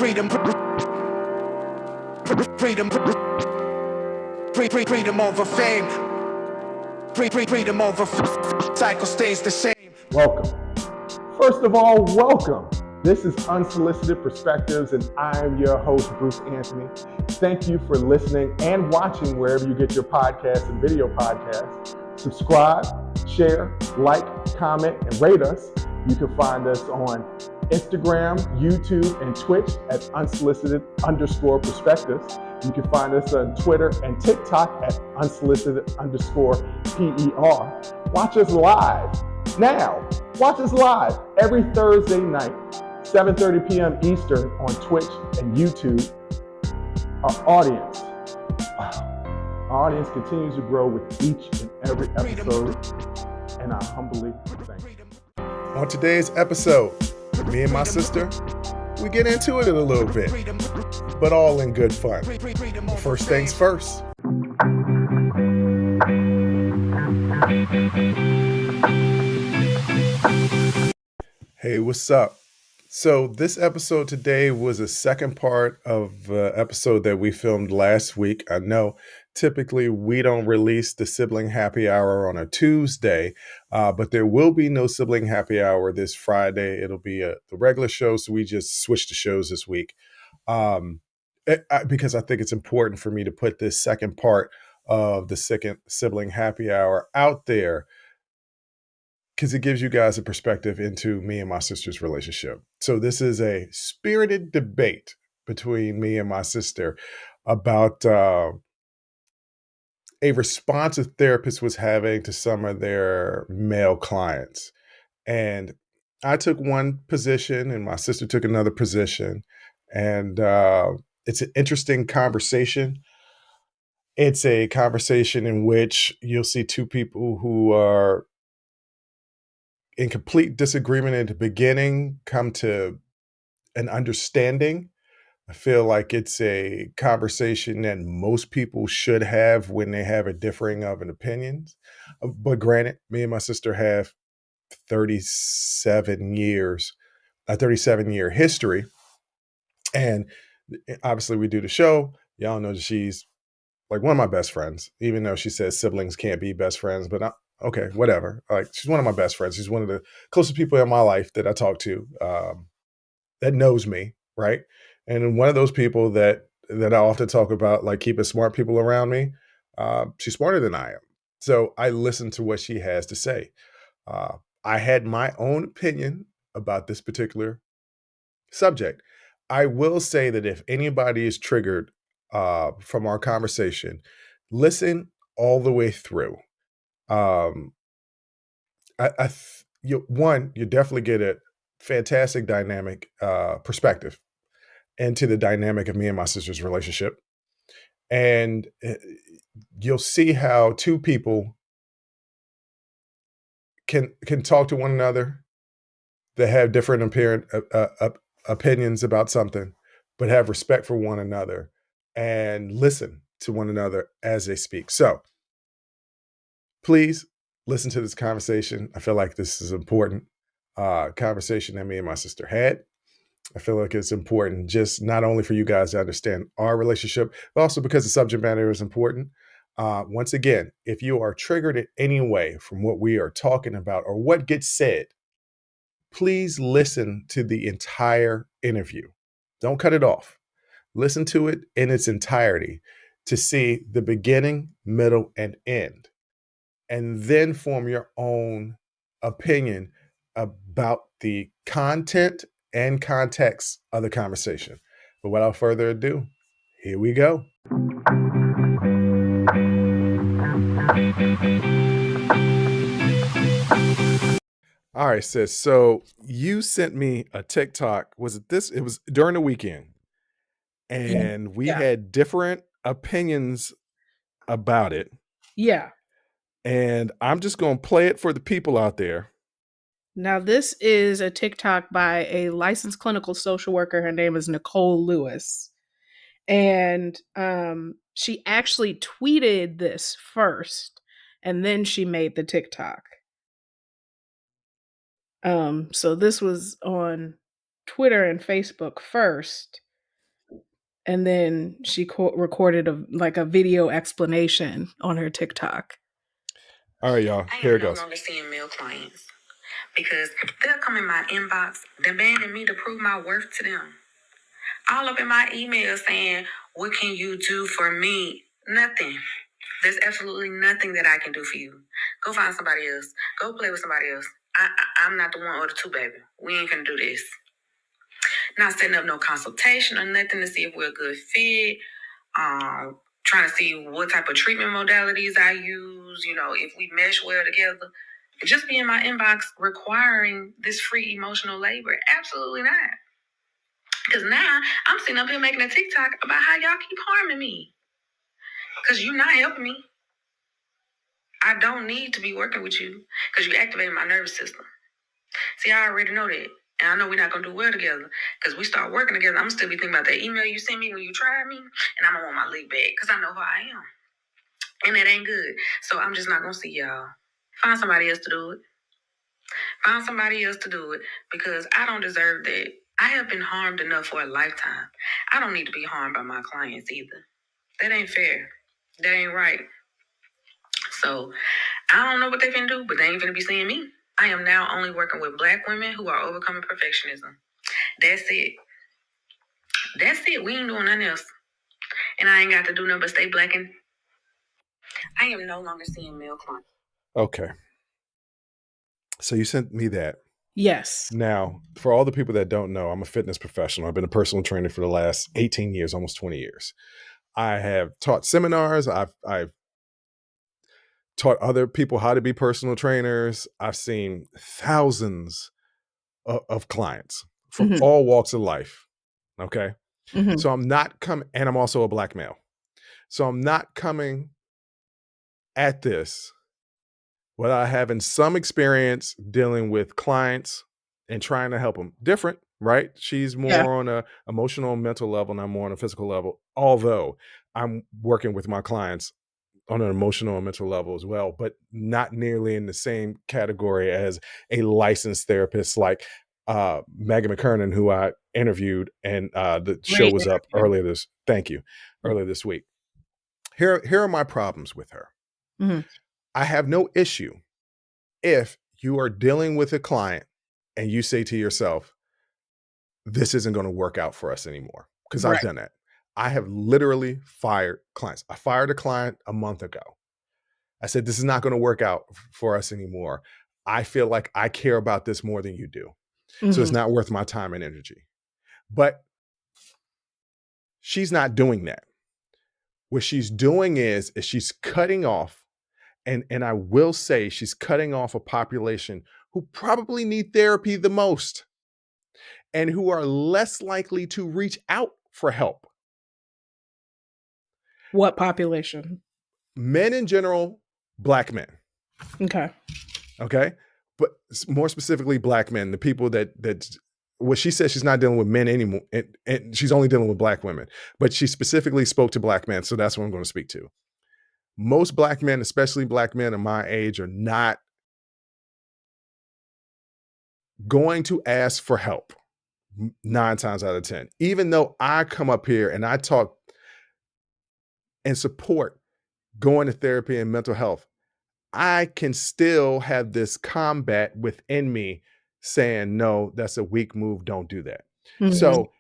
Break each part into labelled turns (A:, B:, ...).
A: freedom over fame. Freedom over cycle stays the same.
B: Welcome. First of all, welcome. This is Unsolicited Perspectives, and I'm your host, Bruce Anthony. Thank you for listening and watching wherever you get your podcasts and video podcasts. Subscribe, share, like, comment, and rate us. You can find us on Instagram, YouTube, and Twitch at unsolicited_perspectives. You can find us on Twitter and TikTok at unsolicited_PER. Watch us live. Now, watch us live every Thursday night, 7:30 p.m. Eastern on Twitch and YouTube. Our audience continues to grow with each and every episode, and I humbly thank you.
C: On today's episode, me and my sister, we get into it a little bit, but all in good fun. First things first. Hey, what's up? So this episode today was a second part of an episode that we filmed last week. I know typically we don't release the sibling happy hour on a Tuesday, but there will be no sibling happy hour this Friday. It'll be the regular show, so we just switched the shows this week because I think it's important for me to put this second part of the second sibling happy hour out there, because it gives you guys a perspective into me and my sister's relationship. So this is a spirited debate between me and my sister about a response a therapist was having to some of their male clients. And I took one position and my sister took another position. And it's an interesting conversation. It's a conversation in which you'll see two people who are in complete disagreement at the beginning come to an understanding. I feel like it's a conversation that most people should have when they have a differing of an opinions. But granted, me and my sister have 37 years, a 37-year history. And obviously we do the show. Y'all know that she's like one of my best friends, even though she says siblings can't be best friends, but okay, whatever. Like, she's one of my best friends. She's one of the closest people in my life that I talk to that knows me, right? And one of those people that I often talk about, like keeping smart people around me, she's smarter than I am. So I listen to what she has to say. I had my own opinion about this particular subject. I will say that if anybody is triggered from our conversation, listen all the way through. You definitely get a fantastic dynamic perspective into the dynamic of me and my sister's relationship. And you'll see how two people can talk to one another that have different opinions about something, but have respect for one another and listen to one another as they speak. So please listen to this conversation. I feel like this is important conversation that me and my sister had. I feel like it's important just not only for you guys to understand our relationship, but also because the subject matter is important. Once again, if you are triggered in any way from what we are talking about or what gets said, please listen to the entire interview. Don't cut it off. Listen to it in its entirety to see the beginning, middle, and end, and then form your own opinion about the content and context of the conversation. But without further ado, here we go. All right, sis. So you sent me a TikTok. Was it this? It was during the weekend. And we had different opinions about it.
D: Yeah.
C: And I'm just going to play it for the people out there.
D: Now, this is a TikTok by a licensed clinical social worker. Her name is Nicole Lewis. And she actually tweeted this first, and then she made the TikTok. So this was on Twitter and Facebook first, And then she recorded a video explanation on her TikTok.
C: All right, y'all. Here it goes.
E: I am no longer seeing male clients because they'll come in my inbox demanding me to prove my worth to them. All up in my email saying, "What can you do for me?" Nothing. There's absolutely nothing that I can do for you. Go find somebody else. Go play with somebody else. I'm not the one or the two, baby. We ain't gonna do this. Not setting up no consultation or nothing to see if we're a good fit. Trying to see what type of treatment modalities I use, if we mesh well together. Just be in my inbox requiring this free emotional labor. Absolutely not. Because now I'm sitting up here making a TikTok about how y'all keep harming me. Because you're not helping me. I don't need to be working with you because you activated my nervous system. See, I already know that. And I know we're not going to do well together because we start working together. I'm going to still be thinking about that email you sent me when you tried me. And I'm going to want my lick back because I know who I am. And that ain't good. So I'm just not going to see y'all. Find somebody else to do it. Find somebody else to do it because I don't deserve that. I have been harmed enough for a lifetime. I don't need to be harmed by my clients either. That ain't fair. That ain't right. So I don't know what they finna do, but they ain't finna be seeing me. I am now only working with Black women who are overcoming perfectionism. That's it. That's it. We ain't doing nothing else. And I ain't got to do nothing but stay black and I am no longer seeing male clients.
C: Okay. So you sent me that.
D: Yes.
C: Now, for all the people that don't know, I'm a fitness professional. I've been a personal trainer for the last 18 years, almost 20 years. I have taught seminars. I've taught other people how to be personal trainers. I've seen thousands of clients from all walks of life. Okay. So I'm not coming, and I'm also a Black male. So I'm not coming at this without having some experience dealing with clients and trying to help them. Different, right? She's more on a emotional and mental level, and I'm more on a physical level. Although I'm working with my clients on an emotional and mental level as well, but not nearly in the same category as a licensed therapist like Megan McKernan, who I interviewed, and the show was up earlier this week. Here are my problems with her. I have no issue if you are dealing with a client and you say to yourself, this isn't going to work out for us anymore. Because I've done that. I have literally fired clients. I fired a client a month ago. I said, this is not going to work out for us anymore. I feel like I care about this more than you do. So it's not worth my time and energy. But she's not doing that. What she's doing is she's cutting off, and I will say she's cutting off a population who probably need therapy the most and who are less likely to reach out for help.
D: What population?
C: Men in general, Black men. Okay. But more specifically, Black men, the people that what she says, she's not dealing with men anymore, and she's only dealing with Black women, but she specifically spoke to Black men. So that's what I'm going to speak to. Most Black men, especially Black men of my age, are not going to ask for help 9 times out of 10. Even though I come up here and I talk and support going to therapy and mental health, I can still have this combat within me saying, no, that's a weak move. Don't do that. So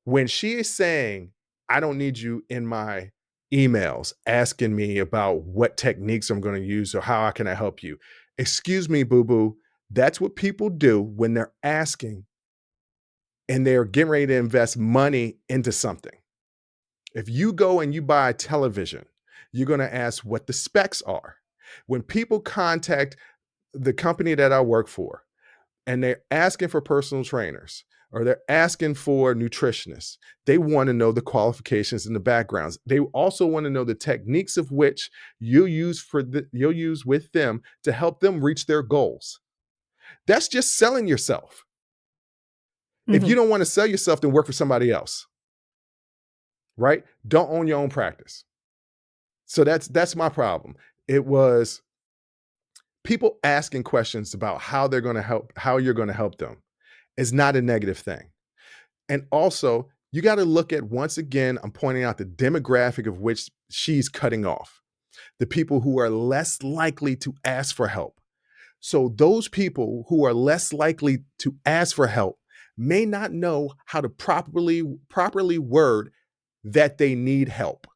C: when she is saying, I don't need you in my emails asking me about what techniques I'm going to use or how can I help you. Excuse me, boo-boo. That's what people do when they're asking and they're getting ready to invest money into something. If you go and you buy a television, you're going to ask what the specs are. When people contact the company that I work for and they're asking for personal trainers or they're asking for nutritionists, they want to know the qualifications and the backgrounds. They also want to know the techniques of which you'll use with them to help them reach their goals. That's just selling yourself. If you don't want to sell yourself, then work for somebody else. Right? Don't own your own practice. So that's my problem. It was people asking questions about how they're going to help, how you're going to help them is not a negative thing. And also, you got to look at, once again, I'm pointing out the demographic of which she's cutting off, the people who are less likely to ask for help. So those people who are less likely to ask for help may not know how to properly word that they need help,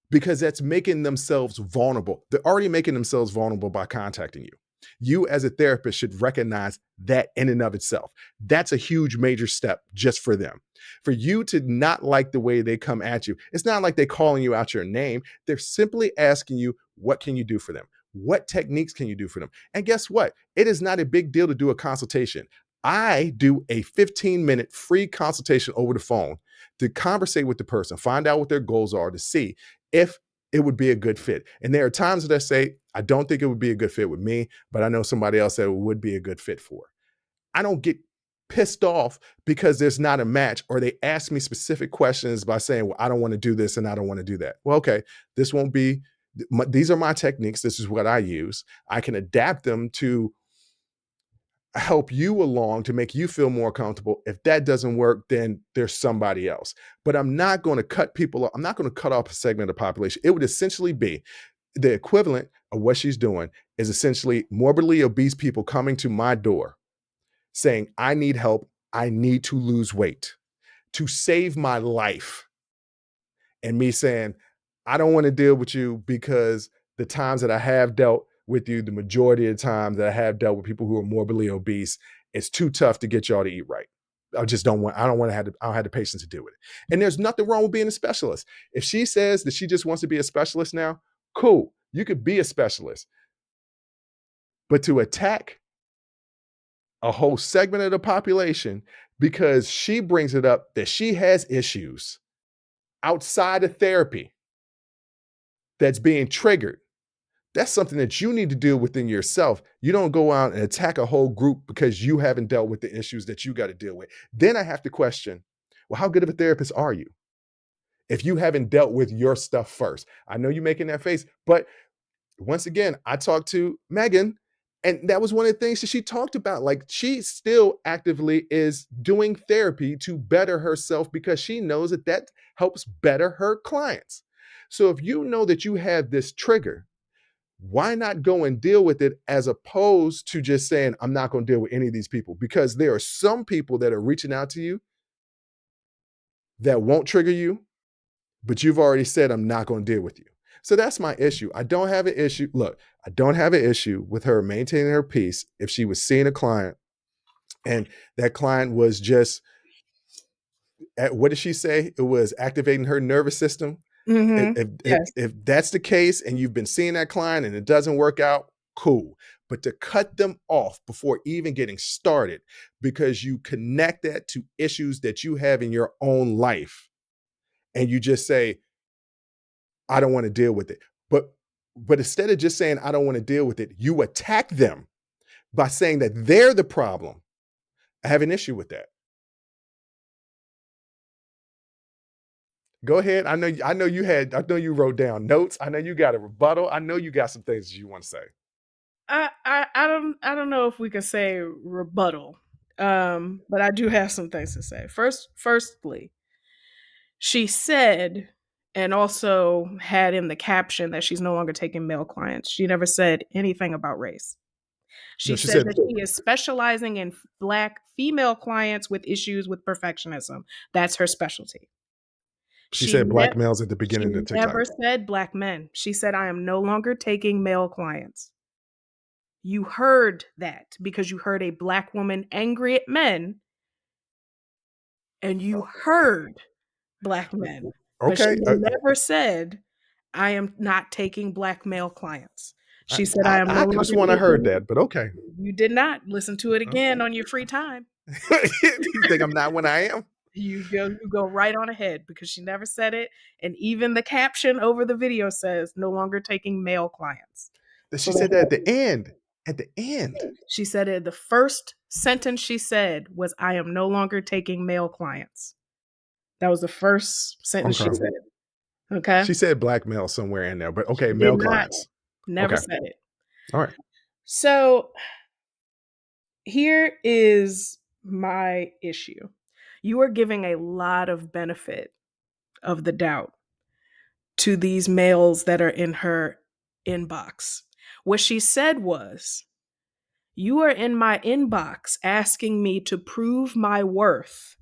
C: because that's making themselves vulnerable. They're already making themselves vulnerable by contacting you. You as a therapist should recognize that in and of itself. That's a huge major step just for them. For you to not like the way they come at you, it's not like they're calling you out your name. They're simply asking you, what can you do for them? What techniques can you do for them? And guess what? It is not a big deal to do a consultation. I do a 15-minute free consultation over the phone to conversate with the person, find out what their goals are, to see if it would be a good fit. And there are times that I say, I don't think it would be a good fit with me, but I know somebody else that it would be a good fit for. I don't get pissed off because there's not a match, or they ask me specific questions by saying, well, I don't want to do this and I don't want to do that. Well, okay, this won't be, these are my techniques. This is what I use. I can adapt them to help you along to make you feel more comfortable. If that doesn't work, then there's somebody else. But I'm not going to cut people off. I'm not going to cut off a segment of the population. It would essentially be the equivalent of what she's doing is essentially morbidly obese people coming to my door saying, I need help. I need to lose weight to save my life. And me saying, I don't want to deal with you because the times that I have dealt with you, the majority of the time that I have dealt with people who are morbidly obese, it's too tough to get y'all to eat right. I don't have the patience to deal with it. And there's nothing wrong with being a specialist. If she says that she just wants to be a specialist now, cool. You could be a specialist. But to attack a whole segment of the population because she brings it up that she has issues outside of therapy that's being triggered, that's something that you need to deal within yourself. You don't go out and attack a whole group because you haven't dealt with the issues that you got to deal with. Then I have to question, well, how good of a therapist are you if you haven't dealt with your stuff first? I know you're making that face, but once again, I talked to Megan, and that was one of the things that she talked about. Like, she still actively is doing therapy to better herself because she knows that that helps better her clients. So if you know that you have this trigger, why not go and deal with it as opposed to just saying, I'm not going to deal with any of these people? Because there are some people that are reaching out to you that won't trigger you, but you've already said, I'm not going to deal with you. So that's my issue. I don't have an issue. Look, I don't have an issue with her maintaining her peace if she was seeing a client and that client was just, what did she say? It was activating her nervous system.
D: Yes.
C: If that's the case and you've been seeing that client and it doesn't work out, cool. But to cut them off before even getting started because you connect that to issues that you have in your own life and you just say, I don't want to deal with it. But instead of just saying, I don't want to deal with it, you attack them by saying that they're the problem. I have an issue with that. Go ahead. I know you wrote down notes. I know you got a rebuttal. I know you got some things that you want to say.
D: I don't know if we could say rebuttal. But I do have some things to say. Firstly, she said, and also had in the caption, that she's no longer taking male clients. She never said anything about race. She
C: No, she
D: said
C: said,
D: that she is specializing in Black female clients with issues with perfectionism. That's her specialty.
C: she said black males at the
D: She
C: beginning of TikTok.
D: never said Black men. She said, I am no longer taking male clients. You heard that because you heard a Black woman angry at men, and you heard Black men. But she
C: Okay.
D: never said, I am not taking Black male clients. She said, I am no
C: I could have
D: longer
C: sworn I heard
D: taking.
C: that, but okay.
D: You did not listen to it again on your free time.
C: You think I'm not when I am?
D: You go right on ahead because she never said it. And even the caption over the video says, no longer taking male clients.
C: She said that at the end. At the end.
D: She said it. The first sentence she said was, I am no longer taking male clients. That was the first sentence she said. Okay.
C: She said black male somewhere in there, but okay,
D: She
C: male
D: did not.
C: clients.
D: Never
C: Okay.
D: said it.
C: All right.
D: So here is my issue. You are giving a lot of benefit of the doubt to these males that are in her inbox. What she said was, "You are in my inbox asking me to prove my worth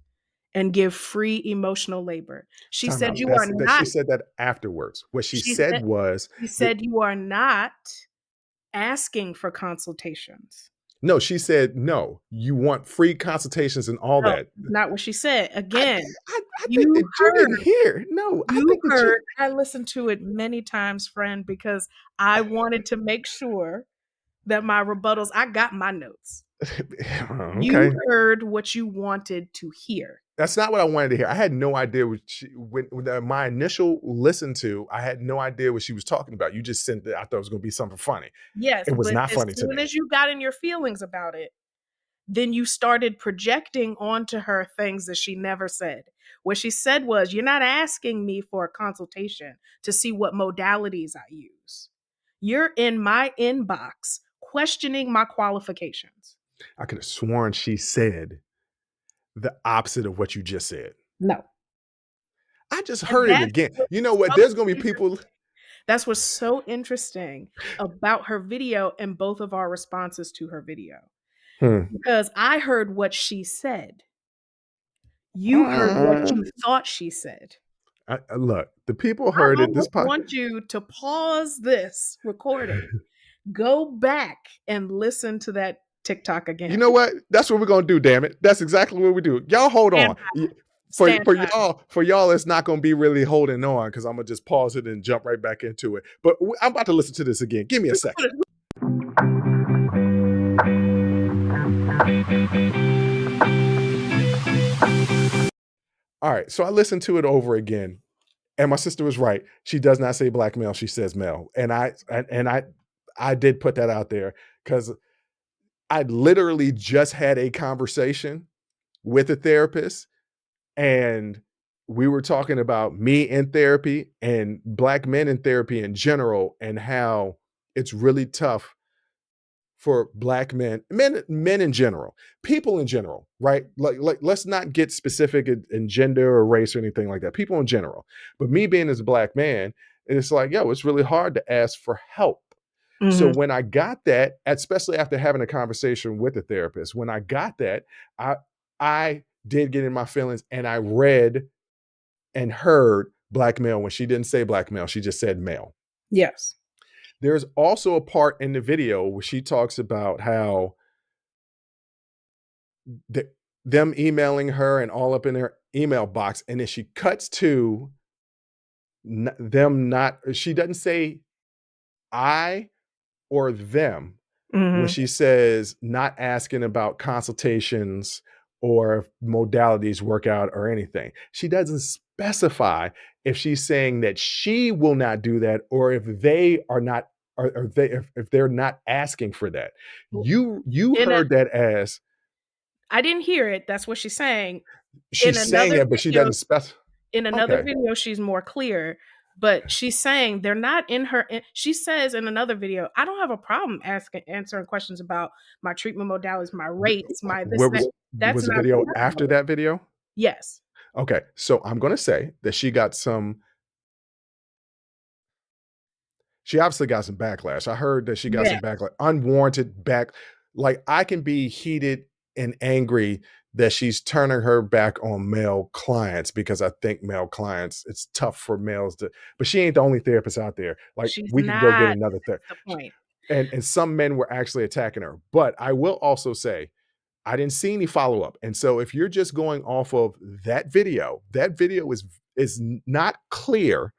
D: and give free emotional labor." She
C: Time
D: said,
C: out.
D: "You are
C: That she
D: not,"
C: said that afterwards. What she
D: she
C: said
D: said,
C: was
D: she
C: that
D: said, "You are not asking for consultations."
C: no, she said, no, you want free consultations and all
D: No,
C: that.
D: that's not what she said.
C: I,
D: Again,
C: I think
D: you
C: that you
D: heard,
C: didn't hear. No, I
D: you
C: think that you
D: heard, I listened to it many times, friend, because I wanted to make sure that my rebuttals, I got my notes. You
C: okay.
D: heard what you wanted to hear.
C: That's not what I wanted to hear. I had no idea what my initial listen to, I had no idea what she was talking about. You just sent that I thought it was going to be something funny.
D: Yes,
C: It was
D: but
C: not
D: as
C: funny to
D: soon
C: me.
D: as you got in your feelings about it, then you started projecting onto her things that she never said. What she said was, "You're not asking me for a consultation to see what modalities I use. You're in my inbox questioning my qualifications."
C: I could have sworn she said the opposite of what you just said.
D: No.
C: I just
D: And
C: heard it again. You know what? There's going to be people.
D: that's what's so interesting about her video and both of our responses to her video.
C: Hmm.
D: Because I heard what she said. You heard what you thought she said.
C: Look, the people
D: I
C: heard it.
D: almost want you to pause this recording, go back and listen to that TikTok
C: You
D: again.
C: know what? That's what we're gonna do. Damn it! That's exactly what we do. Y'all hold
D: Stand
C: on.
D: by. Stand by.
C: For y'all, it's not gonna be really holding on because I'm gonna just pause it and jump right back into it. But I'm about to listen to this again. Give me a second. All right, so I listened to it over again, and my sister was right. She does not say black male; she says male, and I did put that out there because I literally just had a conversation with a therapist, and we were talking about me in therapy and black men in therapy in general, and how it's really tough for black men in general, people in general, right? Like let's not get specific in gender or race or anything like that. People in general. But me being as a black man, it's like, yo, it's really hard to ask for help. So
D: Mhm.
C: when I got that, especially after having a conversation with a therapist, when I got that, I I did get in my feelings and I read and heard black male when she didn't say black male, she just said male.
D: Yes.
C: There's also a part in the video where she talks about how the, them emailing her and all up in her email box, and then she cuts to them not. She doesn't say I or them when
D: Mhm.
C: she says not asking about consultations or if modalities work out or anything. She doesn't specify if she's saying that she will not do that or if they are not or they if they're not asking for that. You
D: In a,
C: heard that as
D: I didn't hear it. That's what she's saying. In
C: she's saying
D: another
C: that, but she
D: video,
C: doesn't specify.
D: in another
C: Okay.
D: video, she's more clear. But she's saying they're not in her. She says in another video, "I don't have a problem answering questions about my treatment modalities, my rates, my this,
C: Where
D: that." That's
C: was the
D: not
C: video after
D: acceptable.
C: that video?
D: Yes.
C: Okay. So I'm going to say that she obviously got some backlash. I heard that she got
D: Yeah.
C: some backlash, unwarranted back. Like I can be heated and angry that she's turning her back on male clients because I think male clients, it's tough for males to, but she ain't the only therapist out there. Like
D: She's
C: we could go get
D: not.
C: another
D: That's
C: therapist.
D: the point.
C: And some men were actually attacking her. But I will also say, I didn't see any follow up. And so if you're just going off of that video is not clear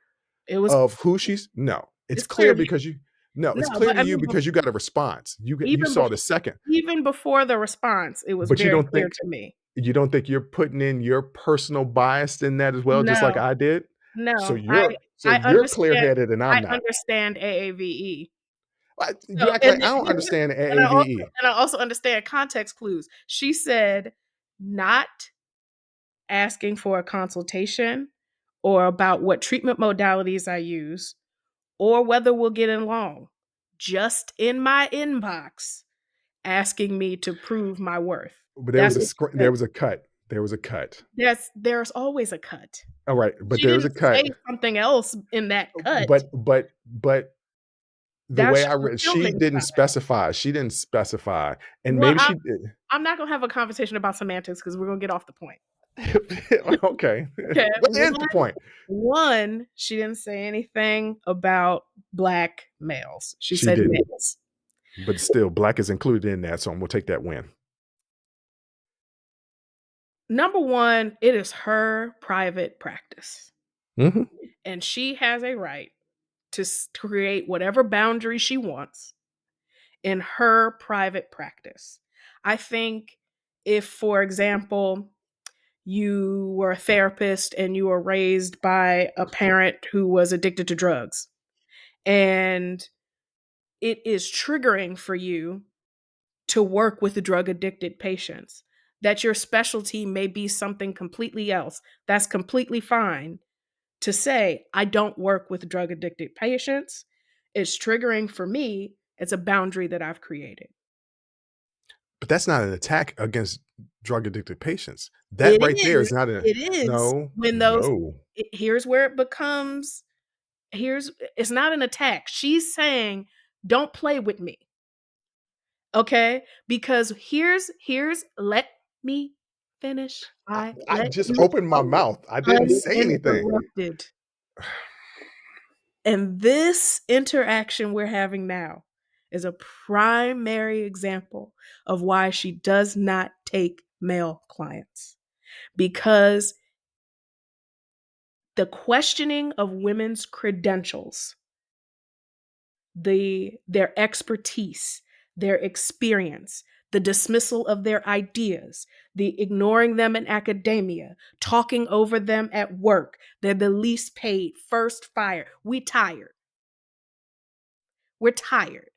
D: It was.
C: of who she's no, it's
D: It's clear
C: clear
D: to you.
C: because you no, it's
D: No,
C: clear
D: but
C: to
D: I
C: you
D: mean,
C: because you got a response. You
D: even
C: saw
D: before,
C: the second,
D: even before the response, it was
C: but
D: very clear to me.
C: you don't think you're putting in your personal bias in that as well, just like
D: No,
C: I did. So
D: no, I
C: you're clear
D: understand.
C: headed and I'm
D: I
C: not.
D: understand AAVE.
C: You
D: So,
C: act like I don't understand AAVE.
D: and I also understand context clues. She said, not asking for a consultation or about what treatment modalities I use or whether we'll get along. Just in my inbox, asking me to prove my worth.
C: But
D: That's what she
C: there
D: said.
C: was a cut. There was a cut.
D: There's always a cut.
C: All right, but
D: She
C: there was a
D: didn't say
C: cut.
D: something else in that cut.
C: But the
D: That
C: way
D: should
C: I
D: have
C: read,
D: still
C: she
D: been
C: didn't
D: cut.
C: specify. She didn't specify, and
D: Well,
C: maybe she did.
D: I'm not gonna have a conversation about semantics because we're gonna get off the point.
C: Okay,
D: Okay.
C: what is the point?
D: One, she didn't say anything about black males. She
C: She
D: said
C: didn't,
D: males.
C: but still, black is included in that, so we'll take that win.
D: Number one, it is her private practice.
C: Mm-hmm.
D: And she has a right to create whatever boundary she wants in her private practice. I think if, for example, you were a therapist and you were raised by a parent who was addicted to drugs, and it is triggering for you to work with drug addicted patients, that your specialty may be something completely else. That's completely fine to say, I don't work with drug addicted patients. It's triggering for me. It's a boundary that I've created.
C: But that's not an attack against drug addicted patients. That
D: It
C: right there
D: is.
C: is not a
D: It is
C: no,
D: when those.
C: no.
D: Here's where it becomes. It's not an attack. She's saying, don't play with me. Okay? Because here's let me finish.
C: I
D: Let
C: just
D: you
C: opened my
D: go
C: mouth. I didn't say anything.
D: uninterrupted. And this interaction we're having now is a primary example of why she does not take male clients. Because the questioning of women's credentials, their expertise, their experience, the dismissal of their ideas, the ignoring them in academia, talking over them at work, they're the least paid, first fired. We're tired. We're tired.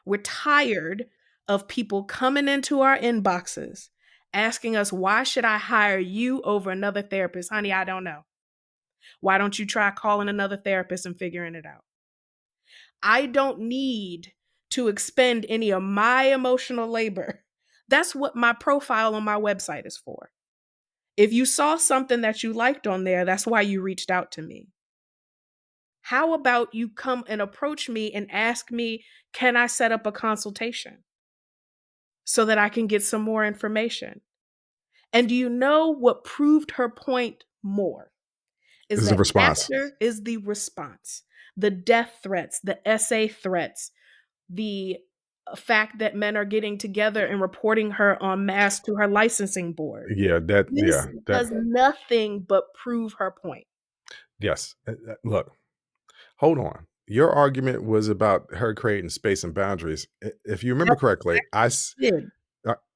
D: We're tired of people coming into our inboxes asking us, why should I hire you over another therapist? Honey, I don't know. Why don't you try calling another therapist and figuring it out? I don't need to expend any of my emotional labor. That's what my profile on my website is for. If you saw something that you liked on there, that's why you reached out to me. How about you come and approach me and ask me, can I set up a consultation so that I can get some more information? And do you know what proved her point more? Is
C: This is a
D: that
C: response.
D: after is the response, the death threats, the essay threats, the fact that men are getting together and reporting her en masse to her licensing board.
C: Yeah,
D: This
C: that
D: does nothing but prove her point.
C: yes. Look, hold on. Your argument was about her creating space and boundaries. If you remember
D: That's
C: correctly,
D: it.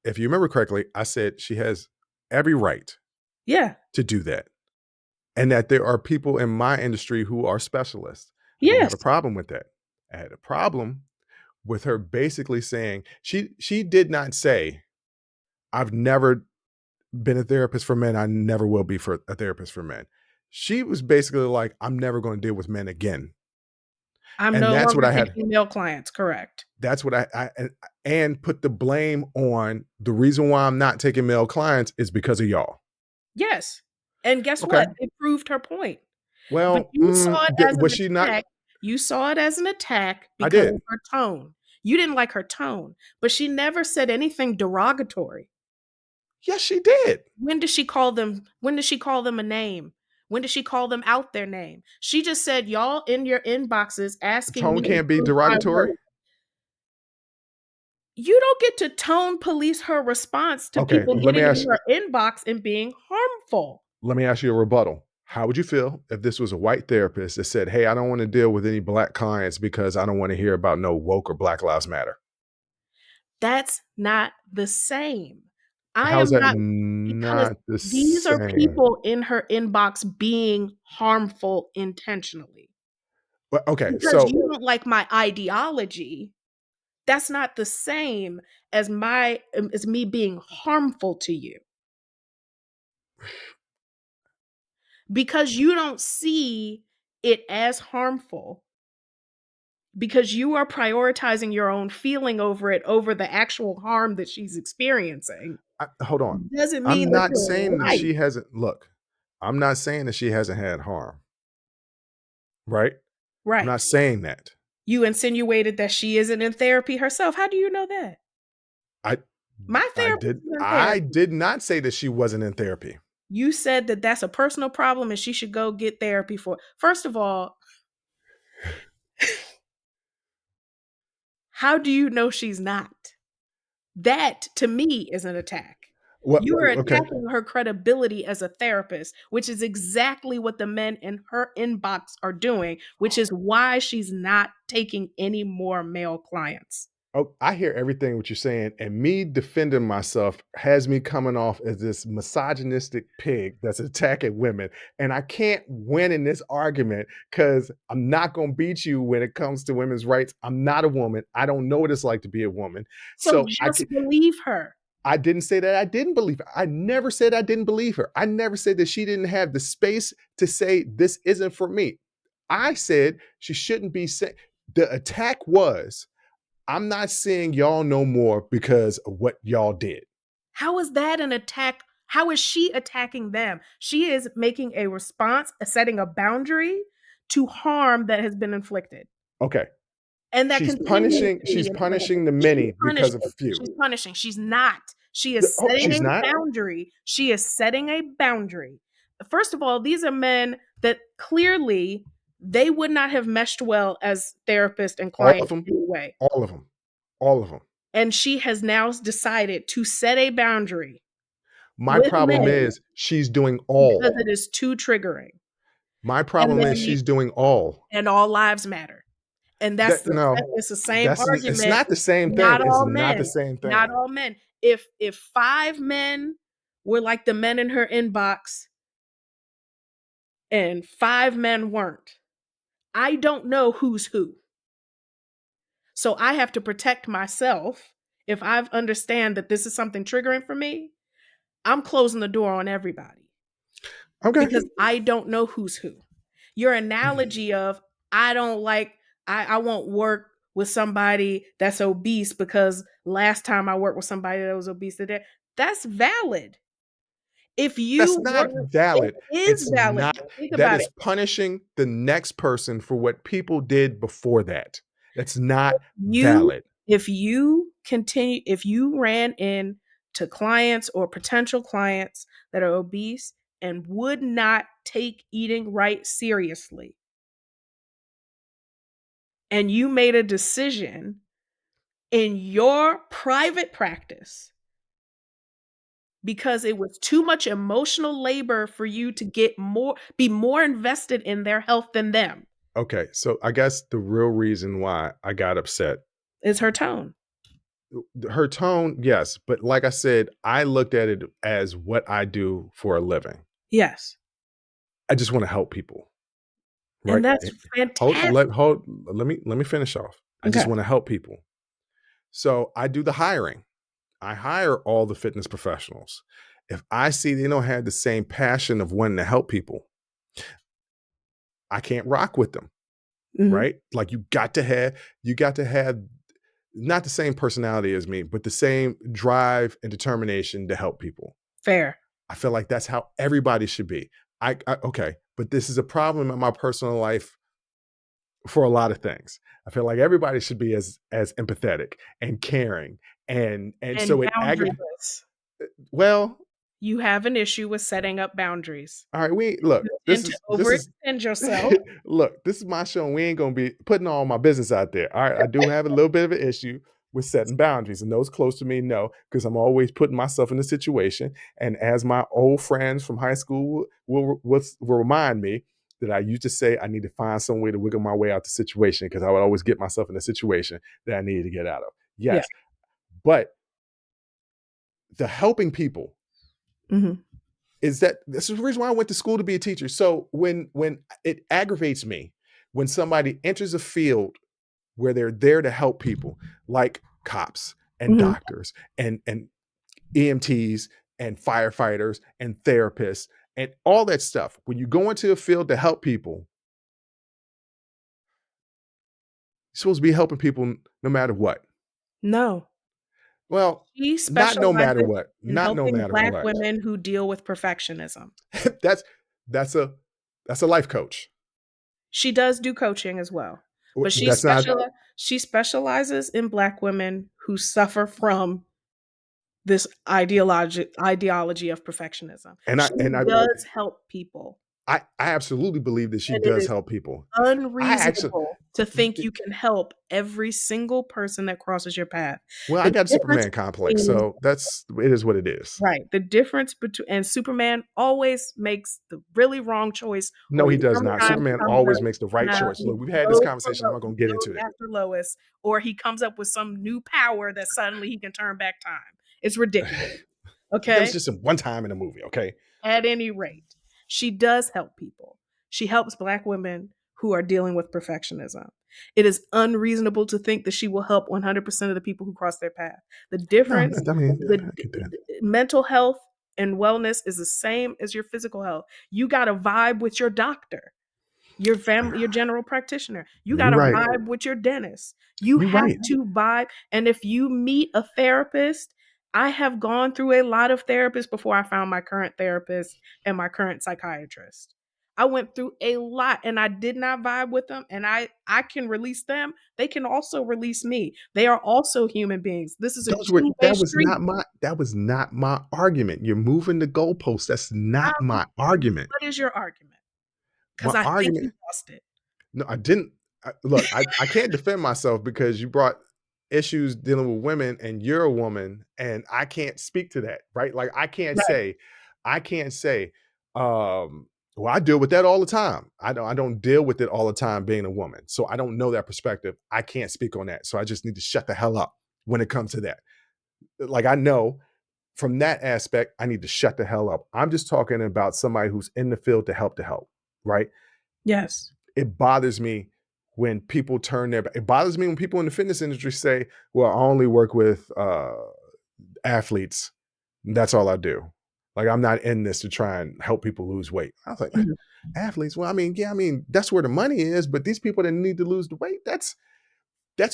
C: if you remember correctly, I said she has every right
D: Yeah.
C: to do that. And that there are people in my industry who are specialists. I didn't have
D: Yes.
C: a problem with that. I had a problem with her basically saying she did not say, I've never been a therapist for men. I never will be for a therapist for men. She was basically like, I'm never going to deal with men again.
D: I'm
C: And
D: no
C: that's what
D: longer
C: I had.
D: taking male clients. Correct.
C: That's what and put the blame on the reason why I'm not taking male clients is because of y'all.
D: Yes. And guess
C: Okay.
D: what? It proved her point. But
C: Well,
D: you saw it as
C: was
D: an
C: she not?
D: attack. You saw it as an attack
C: I
D: because
C: did.
D: of her tone. You didn't like her tone, but she never said anything derogatory.
C: Yes, she did.
D: When did she call them? When did she call them a name? When did she call them out their name? She just said, y'all in your inboxes asking
C: Tone
D: me to
C: can't be
D: prove my
C: derogatory.
D: worth. You don't get to tone police her response to
C: Okay,
D: people
C: let me
D: getting
C: ask
D: in her inbox and being harmful.
C: let me ask you a rebuttal. How would you feel if this was a white therapist that said, hey, I don't want to deal with any black clients because I don't want to hear about no woke or Black Lives Matter?
D: That's not the same. I
C: How is
D: am
C: that
D: not, because
C: not the
D: these are
C: same?
D: people in her inbox being harmful intentionally.
C: But okay,
D: Because
C: so
D: you don't like my ideology, that's not the same as me being harmful to you. Because you don't see it as harmful, because you are prioritizing your own feeling over it, over the actual harm that she's experiencing.
C: Hold on.
D: Doesn't mean
C: I'm
D: that
C: not
D: you're
C: saying that
D: right.
C: she hasn't. Look, I'm not saying that she hasn't had harm. Right. I'm
D: Right.
C: not saying that.
D: You insinuated that she isn't in therapy herself. How do you know that?
C: I
D: My
C: I
D: therapist
C: did
D: is in
C: I
D: therapy.
C: did not say that she wasn't in therapy.
D: You said that that's a personal problem and she should go get therapy for. First of all, how do you know she's not? That to me is an attack.
C: What?
D: You are
C: Okay.
D: attacking her credibility as a therapist, which is exactly what the men in her inbox are doing, which is why she's not taking any more male clients.
C: Oh, I hear everything what you're saying, and me defending myself has me coming off as this misogynistic pig that's attacking women. And I can't win in this argument because I'm not going to beat you when it comes to women's rights. I'm not a woman. I don't know what it's like to be a woman.
D: So
C: So
D: just believe her.
C: I didn't say that I didn't believe her. I never said I didn't believe her. I never said that she didn't have the space to say this isn't for me. I said she shouldn't be saying. The attack was, I'm not seeing y'all no more because of what y'all did.
D: How is that an attack? How is she attacking them? She is making a response, setting a boundary to harm that has been inflicted.
C: Okay.
D: And that continues to be
C: She's
D: inflicted.
C: punishing the
D: She's
C: many because of
D: punishing.
C: few.
D: She's punishing. She's not. She is
C: Oh,
D: setting
C: she's
D: a
C: not?
D: boundary. She is setting a boundary. First of all, these are men that clearly they would not have meshed well as therapist and
C: All
D: client
C: of them.
D: anyway.
C: All of them. All of them.
D: And she has now decided to set a boundary
C: My
D: with
C: problem
D: men
C: is she's doing
D: because
C: all.
D: it is too triggering.
C: My
D: And
C: problem is
D: then
C: she's doing all.
D: and all lives matter. And that's
C: That
D: the
C: no,
D: it's the same
C: it's
D: argument.
C: not the same thing.
D: Not
C: It's
D: all
C: not the
D: men.
C: same
D: Not
C: thing.
D: all men. If 5 men were like the men in her inbox and 5 men weren't, I don't know who's who. So I have to protect myself. If I understand that this is something triggering for me, I'm closing the door on everybody
C: Okay.
D: because I don't know who's who. Your analogy of I don't like I won't work with somebody that's obese because last time I worked with somebody that was obese today, that's valid. If
C: That's
D: you
C: not
D: work, it
C: valid.
D: is
C: It's
D: valid.
C: not.
D: Think
C: That
D: about
C: is
D: it.
C: punishing the next person for what people did before that. That's not
D: You
C: valid.
D: if you continue if you ran in to clients or potential clients that are obese and would not take eating right seriously, and you made a decision in your private practice because it was too much emotional labor for you to be more invested in their health than them,
C: Okay, so I guess the real reason why I got upset,
D: is her tone.
C: her tone, yes, but like I said, I looked at it as what I do for a living.
D: Yes.
C: I just want to help people,
D: And
C: right?
D: that's fantastic.
C: Let me finish off. I just
D: Okay.
C: want to help people. So I do the hiring. I hire all the fitness professionals. If I see they don't have the same passion of wanting to help people, I can't rock with them,
D: Mhm.
C: right? Like you got to have not the same personality as me, but the same drive and determination to help people.
D: Fair.
C: I feel like that's how everybody should be. Okay, but this is a problem in my personal life for a lot of things. I feel like everybody should be as empathetic and caring and
D: And
C: so it
D: boundaryless.
C: well,
D: You have an issue with setting up boundaries.
C: all right, we
D: You
C: look,
D: tend to
C: this is
D: overextend yourself.
C: look, this is my show and we ain't gonna be putting all my business out there. All right, I do have a little bit of an issue with setting boundaries, and those close to me know because I'm always putting myself in a situation. And as my old friends from high school will remind me that I used to say I need to find some way to wiggle my way out the situation because I would always get myself in a situation that I needed to get out of.
D: Yeah.
C: Yes, but the helping people
D: Mhm.
C: is that this is the reason why I went to school to be a teacher. So when it aggravates me when somebody enters a field where they're there to help people, like cops and
D: Mhm.
C: doctors and EMTs and firefighters and therapists and all that stuff. When you go into a field to help people, you're supposed to be helping people no matter what.
D: No.
C: Well,
D: She
C: not no matter
D: specializes
C: what.
D: in
C: Not no
D: helping
C: matter
D: Black
C: what.
D: women who deal with perfectionism.
C: that's that's a that's a life coach.
D: She does do coaching as well, but
C: That's not
D: she specializes in Black women who suffer from this ideology of perfectionism.
C: and I
D: She
C: and I
D: does help people,
C: I absolutely believe that she
D: and it
C: does
D: is
C: help people. I actually
D: unreasonable to think you can help every single person that crosses your path.
C: well, I
D: The
C: got a
D: difference
C: Superman complex,
D: between
C: so it is what it is.
D: Right. The difference between and Superman always makes the really wrong choice, or
C: No, he
D: he
C: does not.
D: sometimes
C: Superman
D: comes
C: always
D: up,
C: makes the right choice.
D: he
C: Look, we've had this
D: goes for
C: conversation. I'm not going to
D: he
C: get
D: goes
C: into it.
D: after Lois, or he comes up with some new power that suddenly he can turn back time. It's ridiculous.
C: That was
D: Okay?
C: just one time in a movie, okay?
D: At any rate, she does help people. She helps Black women who are dealing with perfectionism. It is unreasonable to think that she will help 100% of the people who cross their path. The
C: No,
D: difference,
C: I mean,
D: the
C: I get that.
D: mental health and wellness is the same as your physical health. You got to vibe with your doctor, your general practitioner. You got
C: You're
D: to
C: right.
D: vibe with your dentist. You
C: You're
D: have
C: right.
D: to vibe. And if you meet a therapist, I have gone through a lot of therapists before I found my current therapist and my current psychiatrist. I went through a lot and I did not vibe with them, and I can release them. They can also release me. They are also human beings. This is a two-way street.
C: That was not my argument. You're moving the goalpost. That's
D: How-
C: not my argument.
D: What is your argument? Because
C: My
D: I think
C: argument
D: you lost it.
C: No, I didn't. Look, I can't defend myself because you brought issues dealing with women and you're a woman and I can't speak to that, right? Like
D: Right.
C: I can't say, well, I deal with that all the time. I don't deal with it all the time being a woman. So I don't know that perspective. I can't speak on that. So I just need to shut the hell up when it comes to that. Like I know from that aspect, I need to shut the hell up. I'm just talking about somebody who's in the field to help, right?
D: Yes.
C: It bothers me when people turn their it bothers me when people in the fitness industry say, well, I only work with athletes. That's all I do. Like I'm not in this to try and help people lose weight. I was like,
D: Mhm.
C: athletes, well, I mean, yeah, I mean, that's where the money is, but these people that need to lose the weight, that's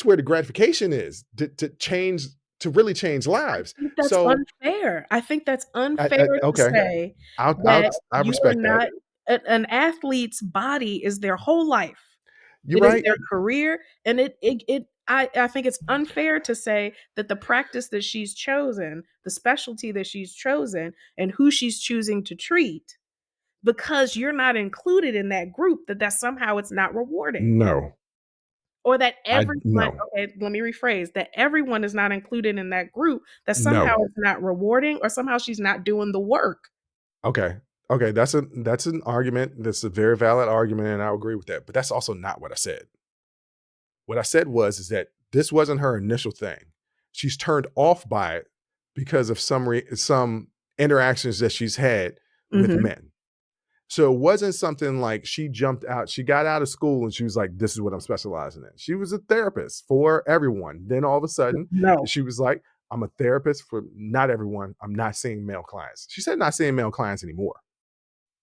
C: where the gratification is to change, to really change lives.
D: I think that's
C: So
D: unfair. I think that's unfair to
C: okay,
D: say
C: I'll
D: that
C: I
D: you are
C: respect that.
D: not an athlete's body is their whole life.
C: You're
D: It is
C: right.
D: their career, and I think it's unfair to say that the practice that she's chosen, the specialty that she's chosen, and who she's choosing to treat, because you're not included in that group, that somehow it's not rewarding.
C: No,
D: Or that
C: I
D: everyone
C: no,
D: okay, let me rephrase, that everyone is not included in that group, that somehow
C: no.
D: it's not rewarding, or somehow she's not doing the work.
C: Okay. Okay, that's an argument. That's a very valid argument, and I agree with that. But that's also not what I said. What I said was is that this wasn't her initial thing. She's turned off by it because of some interactions that she's had with
D: Mhm.
C: men. So it wasn't something like she jumped out, she got out of school and she was like, this is what I'm specializing in. She was a therapist for everyone. Then all of a sudden,
D: No.
C: she was like, I'm a therapist for not everyone. I'm not seeing male clients. She said not seeing male clients anymore.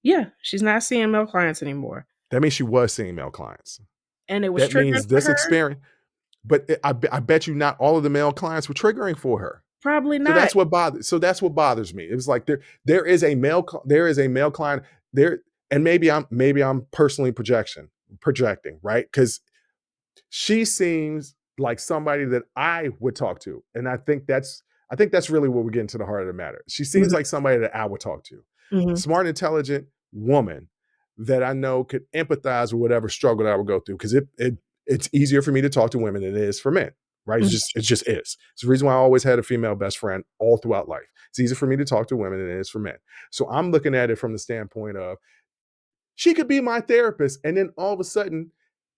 D: Yeah, she's not seeing male clients anymore,
C: That means she was seeing male clients.
D: and it was
C: That
D: triggering
C: means
D: for
C: this
D: her?
C: experience, but I bet you not all of the male clients were triggering for her.
D: Probably
C: So
D: not.
C: that's what bothers me. It was like there is a there is a male client there, and maybe I'm personally projecting, right? Because she seems like somebody that I would talk to, and I think that's really what we're getting to the heart of the matter. She seems
D: Mhm,
C: like somebody that I would talk to,
D: mhm,
C: smart, intelligent woman that I know could empathize with whatever struggle that I would go through. Because it's easier for me to talk to women than it is for men, right?
D: mhm.
C: It just is. It's the reason why I always had a female best friend all throughout life. It's easier for me to talk to women than it is for men. So I'm looking at it from the standpoint of she could be my therapist, and then all of a sudden,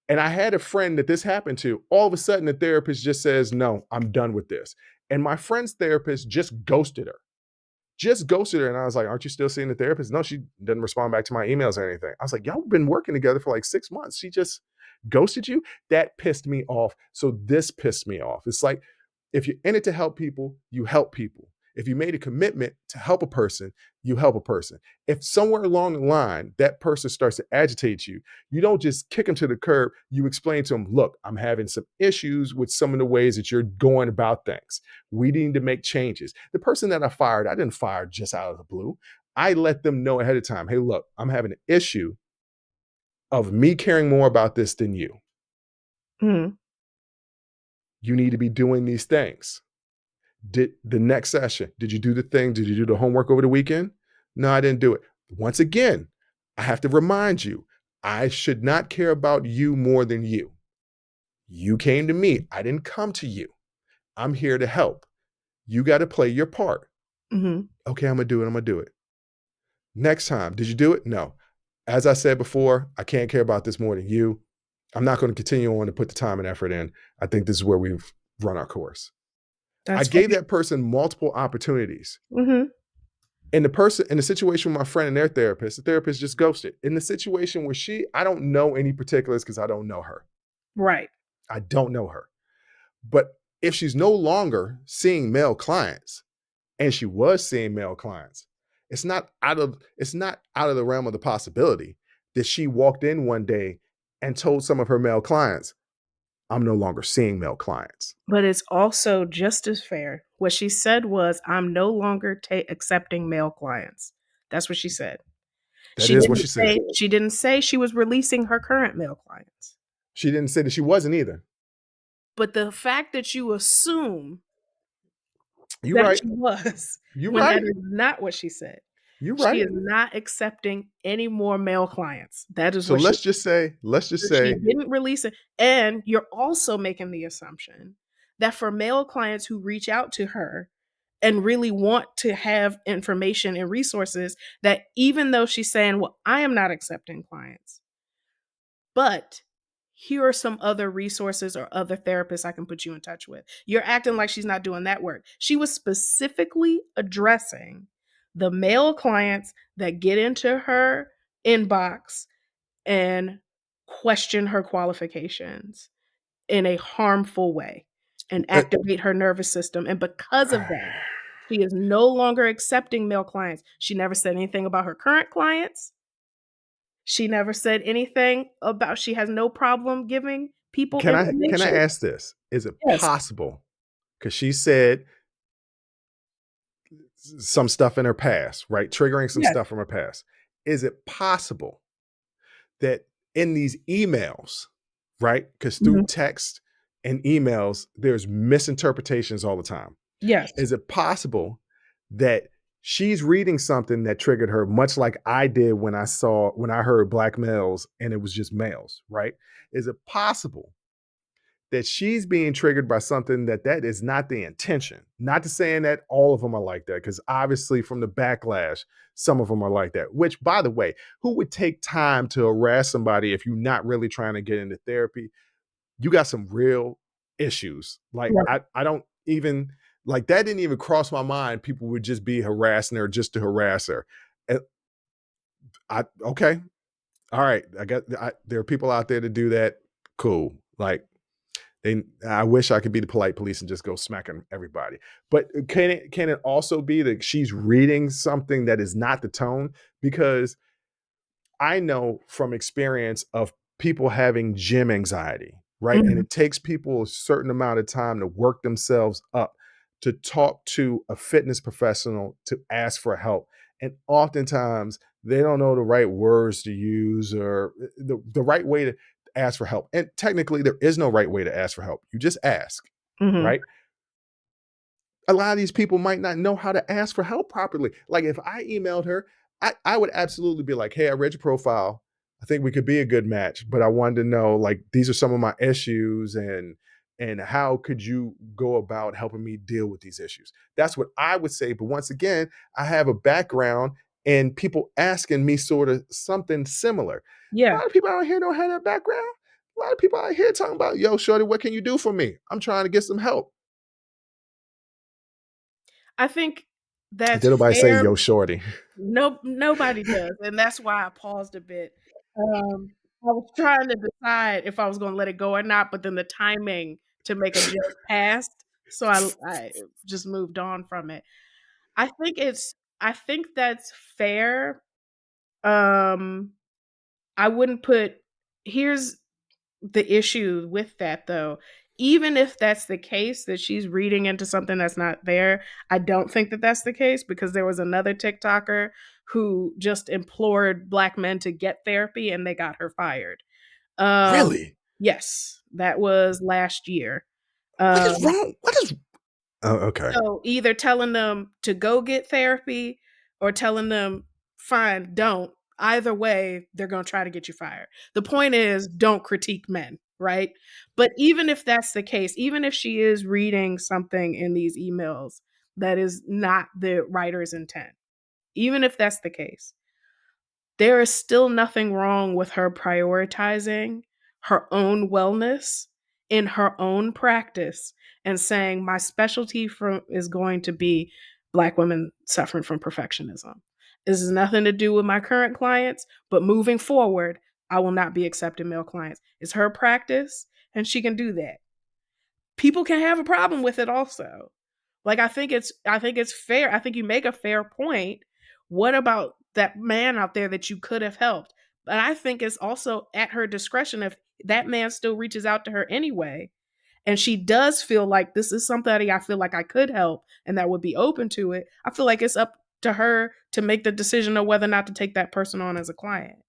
C: and I had a friend that this happened to. All of a sudden, the therapist just says, "No, I'm done with this." And my friend's therapist just ghosted her. Just ghosted her. And I was like, "Aren't you still seeing the therapist?" No, she didn't respond back to my emails or anything. I was like, "Y'all been working together for like 6 months. She just ghosted you?" That pissed me off. So this pissed me off. It's like, if you're in it to help people, you help people. If you made a commitment to help a person, you help a person. If somewhere along the line that person starts to agitate you, you don't just kick them to the curb. You explain to them, look, I'm having some issues with some of the ways that you're going about things. We need to make changes. The person that I fired, I didn't fire just out of the blue. I let them know ahead of time, hey, look, I'm having an issue of me caring more about this than you.
D: Mhm.
C: You need to be doing these things. Did the next session, did you do the thing? Did you do the homework over the weekend? No, I didn't do it. Once again, I have to remind you, I should not care about you more than you. You came to me. I didn't come to you. I'm here to help. You got to play your part.
D: Mhm.
C: Okay, I'm going to do it. I'm going to do it. Next time, did you do it? No. As I said before, I can't care about this more than you. I'm not going to continue on to put the time and effort in. I think this is where we've run our course. I
D: That's
C: gave
D: fair.
C: that person multiple opportunities.
D: Mhm.
C: In the situation with my friend and their therapist, the therapist just ghosted. In the situation where I don't know any particulars because I don't know her.
D: Right.
C: I don't know her. But if she's no longer seeing male clients, and she was seeing male clients, it's not out of the realm of the possibility that she walked in one day and told some of her male clients, I'm no longer seeing male clients.
D: But it's also just as fair. What she said was, I'm no longer accepting male clients. That's what she said.
C: That is what she said.
D: She didn't say she was releasing her current male clients.
C: She didn't say that she wasn't either.
D: But the fact that you assume
C: You're
D: that
C: right.
D: she was,
C: You're
D: when that
C: right.
D: is not what she said.
C: You're
D: She
C: right.
D: is not accepting any more male clients. That is
C: So
D: what she
C: let's just
D: she
C: say
D: didn't release it. And you're also making the assumption that for male clients who reach out to her and really want to have information and resources, that even though she's saying, well, I am not accepting clients, but here are some other resources or other therapists I can put you in touch with. You're acting like she's not doing that work. She was specifically addressing the male clients that get into her inbox and question her qualifications in a harmful way and
C: uh,
D: activate her nervous system. And because of that, she is no longer accepting male clients. She never said anything about her current clients. She never said anything about she has no problem giving people
C: can I
D: information.
C: ask this? Is it
D: Yes.
C: possible? Because she said some stuff in her past, right? Triggering some
D: Yes.
C: stuff from her past. Is it possible that in these emails, right? Because through
D: Mhm.
C: text and emails, there's misinterpretations all the time.
D: Yes.
C: Is it possible that she's reading something that triggered her, much like I did when I heard black males and it was just males, right? Is it possible that she's being triggered by something that is not the intention? Not to saying that all of them are like that, because obviously from the backlash, some of them are like that. Which, by the way, who would take time to harass somebody if you're not really trying to get into therapy? You got some real issues. Like
D: Right.
C: I don't even like that didn't even cross my mind. People would just be harassing her just to harass her. And okay, all right. There are people out there to do that. Cool. Like I wish I could be the polite police and just go smacking everybody. But can it also be that she's reading something that is not the tone? Because I know from experience of people having gym anxiety, right? And
D: Mhm.
C: it takes people a certain amount of time to work themselves up to talk to a fitness professional to ask for help. And oftentimes they don't know the right words to use or the right way to ask for help. And technically, there is no right way to ask for help. You just ask,
D: Mhm.
C: right? A lot of these people might not know how to ask for help properly. Like if I emailed her, I would absolutely be like, hey, I read your profile. I think we could be a good match, but I wanted to know like these are some of my issues and how could you go about helping me deal with these issues? That's what I would say. But once again, I have a background and people asking me sort of something similar. A
D: Yeah.
C: lot of people out here don't have that background. A lot of people out here talking about, yo, shorty, what can you do for me? I'm trying to get some help.
D: I think that's
C: Did nobody say
D: fair.
C: yo shorty?
D: Nobody does, and that's why I paused a bit. I was trying to decide if I was gonna let it go or not, but then the timing to make a joke passed, so I just moved on from it. I think that's fair. I wouldn't put here's the issue with that though. Even if that's the case that she's reading into something that's not there, I don't think that that's the case because there was another TikToker who just implored black men to get therapy and they got her fired.
C: Really?
D: Yes, that was last year.
C: What is
D: Um,
C: wrong? What is? Oh, okay.
D: so either telling them to go get therapy or telling them, fine, don't. Either way, they're going to try to get you fired. The point is, don't critique men, right? But even if that's the case, even if she is reading something in these emails that is not the writer's intent, even if that's the case, there is still nothing wrong with her prioritizing her own wellness in her own practice and saying my specialty is going to be black women suffering from perfectionism. This has nothing to do with my current clients, but moving forward, I will not be accepting male clients. It's her practice and she can do that. People can have a problem with it also. Like I think it's fair. I think you make a fair point. What about that man out there that you could have helped? But I think it's also at her discretion if that man still reaches out to her anyway and she does feel like this is somebody I feel like I could help and that would be open to it. I feel like it's up to her to make the decision of whether or not to take that person on as a client.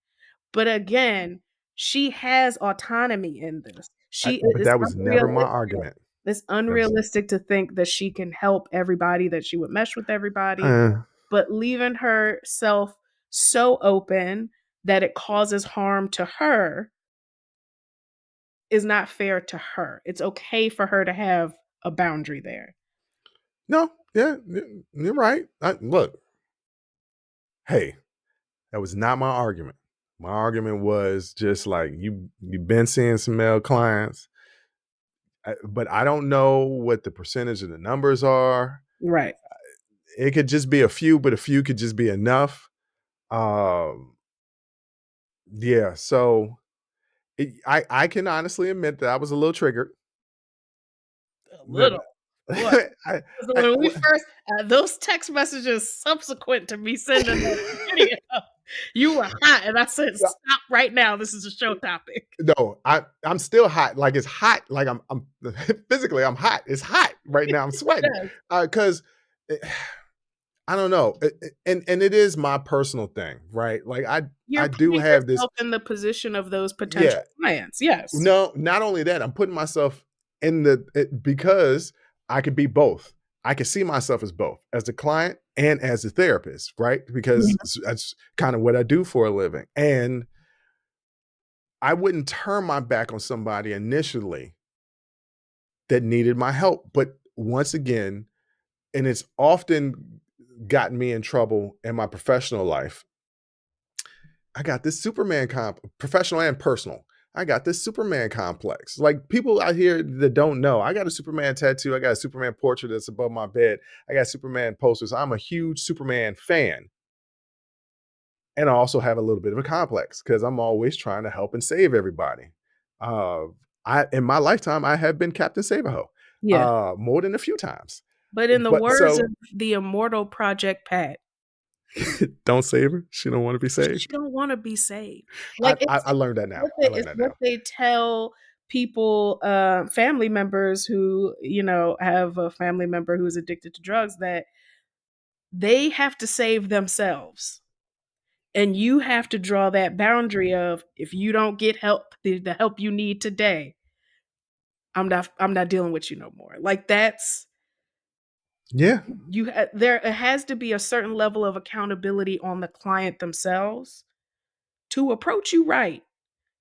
D: But again, she has autonomy in this.
C: But
D: It's
C: that was never my
D: unrealistic.
C: argument.
D: It's
C: That was,
D: unrealistic to think that she can help everybody, that she would mesh with everybody,
C: uh,
D: but leaving herself so open that it causes harm to her is not fair to her. It's okay for her to have a boundary there.
C: no, yeah, you're right. Look, hey, that was not my argument. My argument was just like you've been seeing some male clients, but I don't know what the percentage of the numbers are.
D: Right.
C: It could just be a few, but a few could just be enough. Um, yeah. So I can honestly admit that I was a little triggered.
D: A
C: But
D: little. What?
C: I,
D: So when we first those text messages subsequent to me sending the video, you were hot, and I said, "Stop right now! This is a show topic."
C: no, I'm still hot. Like it's hot. Like I'm physically I'm hot. It's hot right now. I'm sweating
D: Yes.
C: because I don't know, and it is my personal thing, right? Like
D: You're
C: I do
D: putting
C: have this.
D: yourself in the position of those potential
C: Yeah,
D: clients. Yes.
C: no, not only that, I'm putting myself in because I could be both. I can see myself as both, as a client and as a therapist, right? Because
D: Mhm.
C: that's kind of what I do for a living. And I wouldn't turn my back on somebody initially that needed my help. But once again, and it's often gotten me in trouble in my professional life. I got this Superman professional and personal. I got this Superman complex. Like people out here that don't know, I got a Superman tattoo. I got a Superman portrait that's above my bed. I got Superman posters. I'm a huge Superman fan. And I also have a little bit of a complex because I'm always trying to help and save everybody. Uh, in my lifetime, I have been Captain Save-A-Ho
D: Yeah.
C: more than a few times.
D: But in the
C: But
D: words of
C: so
D: the immortal Project Pat,
C: don't save her. She don't want to be
D: she
C: saved.
D: don't want to be saved. Like
C: I learned that now. I learned
D: it's
C: that
D: what
C: now.
D: they tell people, family members who have a family member who's addicted to drugs, that they have to save themselves. And you have to draw that boundary of if you don't get help, the help you need today, I'm not dealing with you no more. Like that's
C: Yeah.
D: there it has to be a certain level of accountability on the client themselves to approach you right.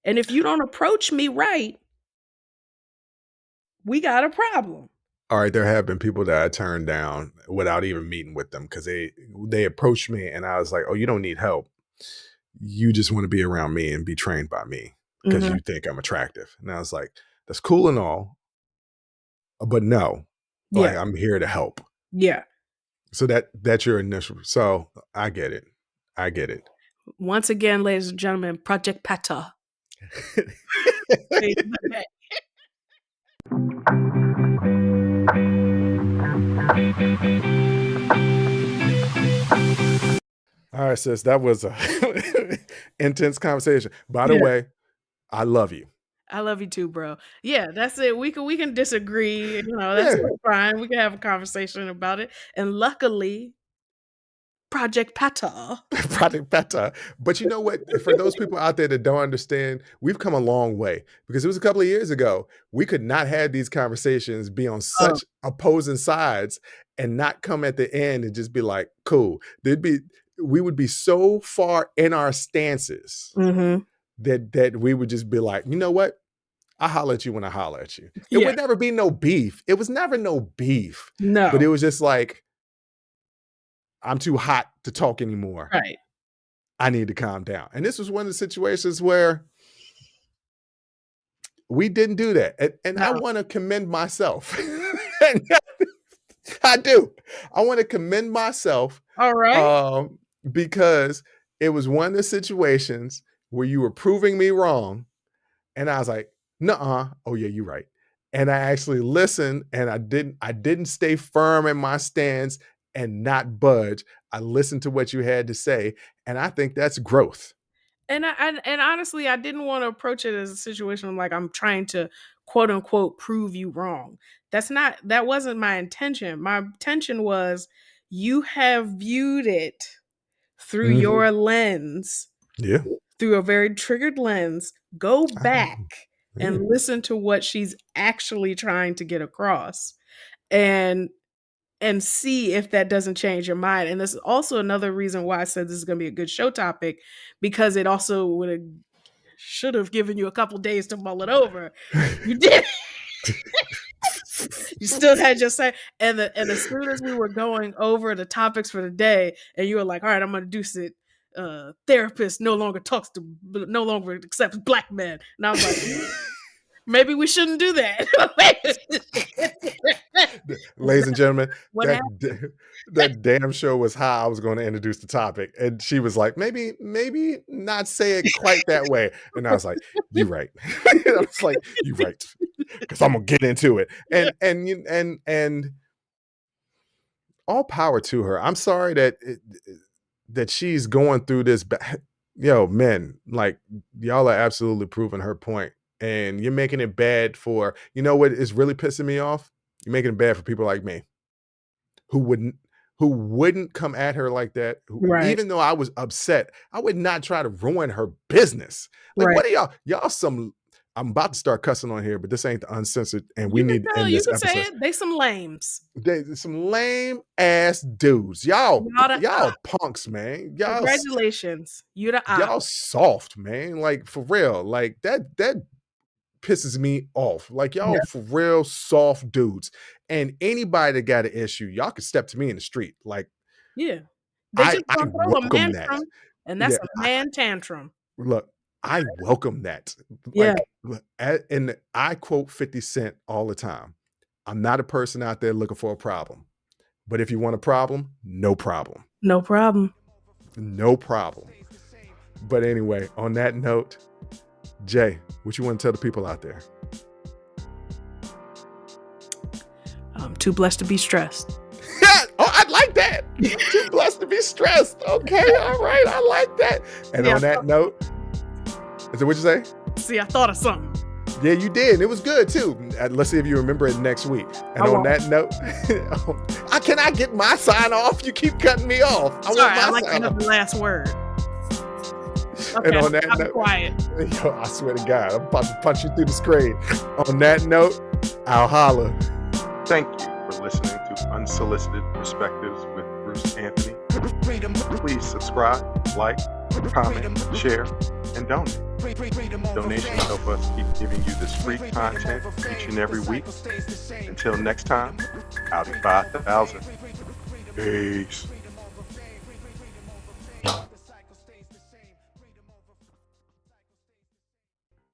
D: And if you don't approach me right, we got a problem.
C: All right, there have been people that I turned down without even meeting with them because they approached me and I was like, "Oh, you don't need help. You just want to be around me and be trained by me because
D: Mhm.
C: you think I'm attractive." And I was like, "That's cool and all, but no, like
D: Yeah.
C: I'm here to help."
D: Yeah.
C: So that's your initial. So I get it. I get it.
D: Once again, ladies and gentlemen, Project Pata.
C: All right, sis, that was a intense conversation. By the
D: Yeah.
C: way, I love you.
D: I love you too, bro. Yeah, that's it. We can disagree. That's
C: Yeah.
D: fine. We can have a conversation about it. And luckily, Project Pata.
C: Project Beta. But you know what? For those people out there that don't understand, we've come a long way because it was a couple of years ago. We could not have these conversations, be on
D: Oh.
C: such opposing sides, and not come at the end and just be like, cool. We would be so far in our stances
D: Mm-hmm.
C: that we would just be like, you know what? I holler at you when I holler at you. It
D: Yeah.
C: would never be no beef. It was never no beef.
D: No.
C: But it was just like, I'm too hot to talk anymore.
D: Right.
C: I need to calm down. And this was one of the situations where we didn't do that. And I
D: No.
C: want to commend myself. I do. I want to commend myself
D: All right.
C: because it was one of the situations where you were proving me wrong. And I was like, nuh-uh. Oh, yeah, you're right. And I actually listened, and I didn't stay firm in my stance and not budge. I listened to what you had to say, and I think that's growth.
D: And honestly, I didn't want to approach it as a situation like I'm trying to quote unquote prove you wrong. That wasn't my intention. My intention was you have viewed it through your lens,
C: Yeah.
D: through a very triggered lens. Go back
C: Yeah.
D: and listen to what she's actually trying to get across. And see if that doesn't change your mind. And this is also another reason why I said this is going to be a good show topic, because it also should have given you a couple days to mull it over. You did. You still had your say. And as soon as we were going over the topics for the day, and you were like, all right, I'm going to do it. Therapist no longer accepts black men. And I was like, maybe we shouldn't do that.
C: Ladies and gentlemen,
D: What happened?
C: that damn show was how I was going to introduce the topic. And she was like, maybe not say it quite that way. And I was like, you're right. I was like, you're right. Because I'm going to get into it. And all power to her. I'm sorry that she's going through this. Men, like, y'all are absolutely proving her point. And you're making it bad for, you know what is really pissing me off? You're making it bad for people like me who wouldn't come at her like that.
D: Right.
C: Even though I was upset, I would not try to ruin her business. Like,
D: Right.
C: what are y'all some, I'm about to start cussing on here, but this ain't the uncensored, and we need to end this episode.
D: Say it. They some lames.
C: They some lame ass dudes. Y'all punks, man.
D: Congratulations. You the
C: y'all soft, man. Like, for real. Like, that pisses me off. Like, y'all for real soft dudes. And anybody that got an issue, y'all can step to me in the street. Like,
D: yeah.
C: I welcome that.
D: And that's a man tantrum.
C: Look, I welcome that. Like, and I quote 50 Cent all the time. I'm not a person out there looking for a problem. But if you want a problem, no problem.
D: No problem.
C: No problem. But anyway, on that note, Jay, what you want to tell the people out there?
D: I'm too blessed to be stressed.
C: Oh, I like that. Too blessed to be stressed. Okay, all right. I like that. And on that note, is that what you say?
D: See, I thought of something.
C: Yeah, you did. It was good too. Let's see if you remember it next week. And on that note, can I get my sign off? You keep cutting me off.
D: I like to have the last word. Okay,
C: and on that note,
D: quiet.
C: Yo, I swear to God, I'm about to punch you through the screen. On that note, I'll holler.
B: Thank you for listening to Unsolicited Perspectives with Bruce Anthony. Please subscribe, like, comment, share, and donate. Donations help us keep giving you this free content each and every week. Until next time, out of 5,000. Peace.